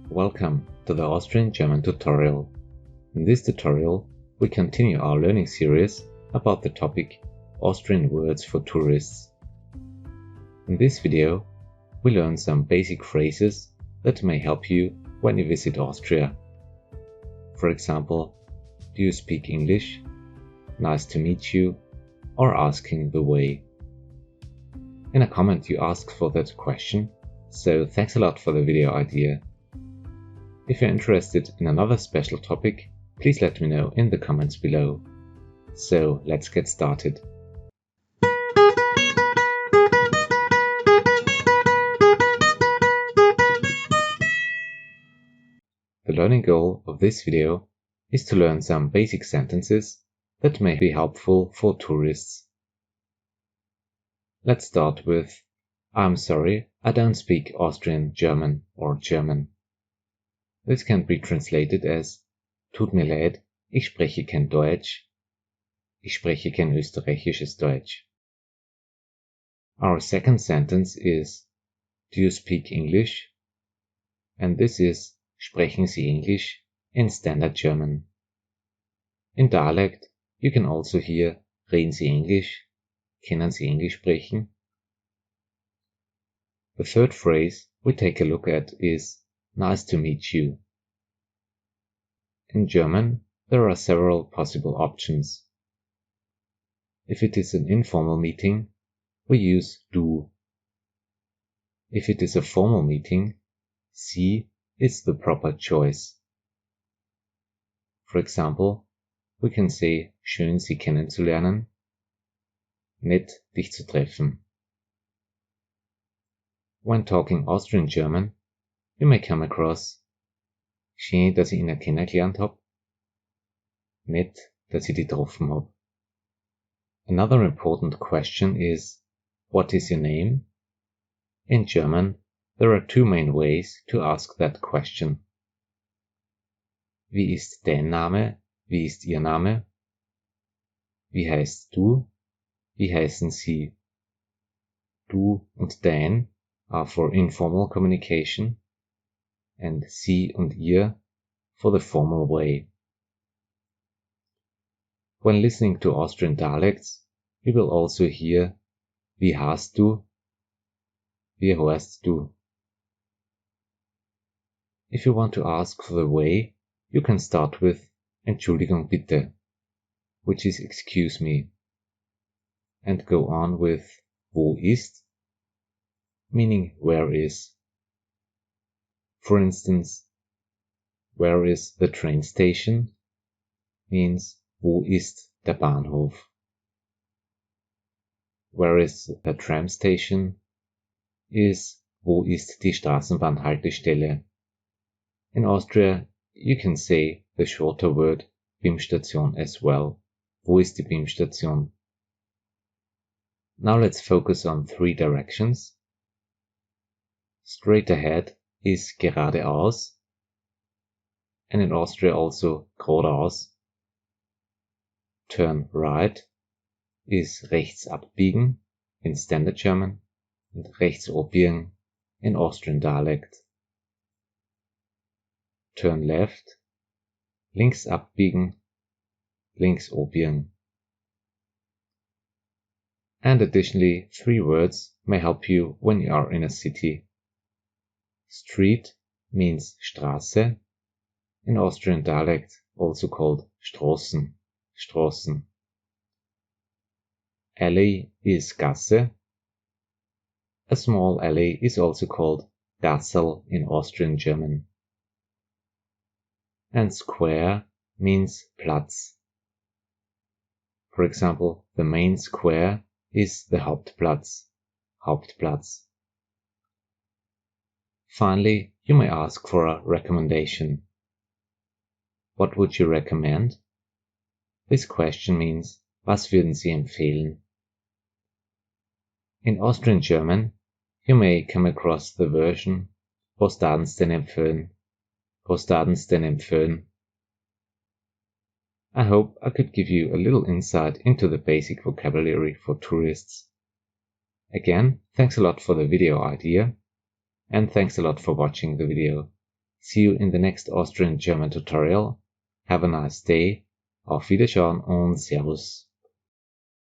Welcome to the Austrian German tutorial. In this tutorial, we continue our learning series about the topic Austrian words for tourists. In this video, we learn some basic phrases that may help you when you visit Austria. For example, do you speak English? Nice to meet you, or asking the way. In a comment you asked for that question, so thanks a lot for the video idea. If you're interested in another special topic, please let me know in the comments below. So let's get started. The learning goal of this video is to learn some basic sentences that may be helpful for tourists. Let's start with I'm sorry, I don't speak Austrian German or German. This can be translated as Tut mir leid, ich spreche kein Deutsch. Ich spreche kein österreichisches Deutsch. Our second sentence is Do you speak English? And this is Sprechen Sie Englisch in Standard German. In dialect, you can also hear Reden Sie Englisch? Können Sie Englisch sprechen? The third phrase we take a look at is Nice to meet you. In German, there are several possible options. If it is an informal meeting, we use du. If it is a formal meeting, Sie is the proper choice. For example, we can say Schön Sie kennenzulernen, nett dich zu treffen. When talking Austrian German, you may come across Schön, dass ich ihn kennengelernt hab, nett, dass ich dich getroffen hab. Another important question is, what is your name? In German, there are two main ways to ask that question. Wie ist dein Name? Wie ist Ihr Name? Wie heißt du? Wie heißen Sie? Du und dein are for informal communication, and Sie und Ihr for the formal way. When listening to Austrian dialects, you will also hear Wie heißt du? Wie heißt du? If you want to ask for the way, you can start with Entschuldigung bitte, which is excuse me, and go on with Wo ist? Meaning where is. For instance, where is the train station? Means Wo ist der Bahnhof? Where is the tram station? Is Wo ist die Straßenbahnhaltestelle? In Austria, you can say the shorter word BIM-Station as well. Wo ist die BIM-Station? Now let's focus on three directions. Straight ahead is geradeaus, and in Austria also geradeaus. Turn right is rechts abbiegen in Standard German and rechts abbiegen in Austrian dialect. Turn left, links abbiegen, links abbiegen. And additionally, three words may help you when you are in a city. Street means Straße, in Austrian dialect also called Straßen, Straßen. Alley is Gasse. A small alley is also called Gassel in Austrian German. And square means Platz. For example, the main square is the Hauptplatz, Hauptplatz. Finally, you may ask for a recommendation. What would you recommend? This question means, was würden Sie empfehlen? In Austrian German, you may come across the version Was würden's denn empfehlen? Was würden's denn empfehlen? I hope I could give you a little insight into the basic vocabulary for tourists. Again, thanks a lot for the video idea, and thanks a lot for watching the video. See you in the next Austrian German tutorial. Have a nice day. Auf Wiedersehen und Servus.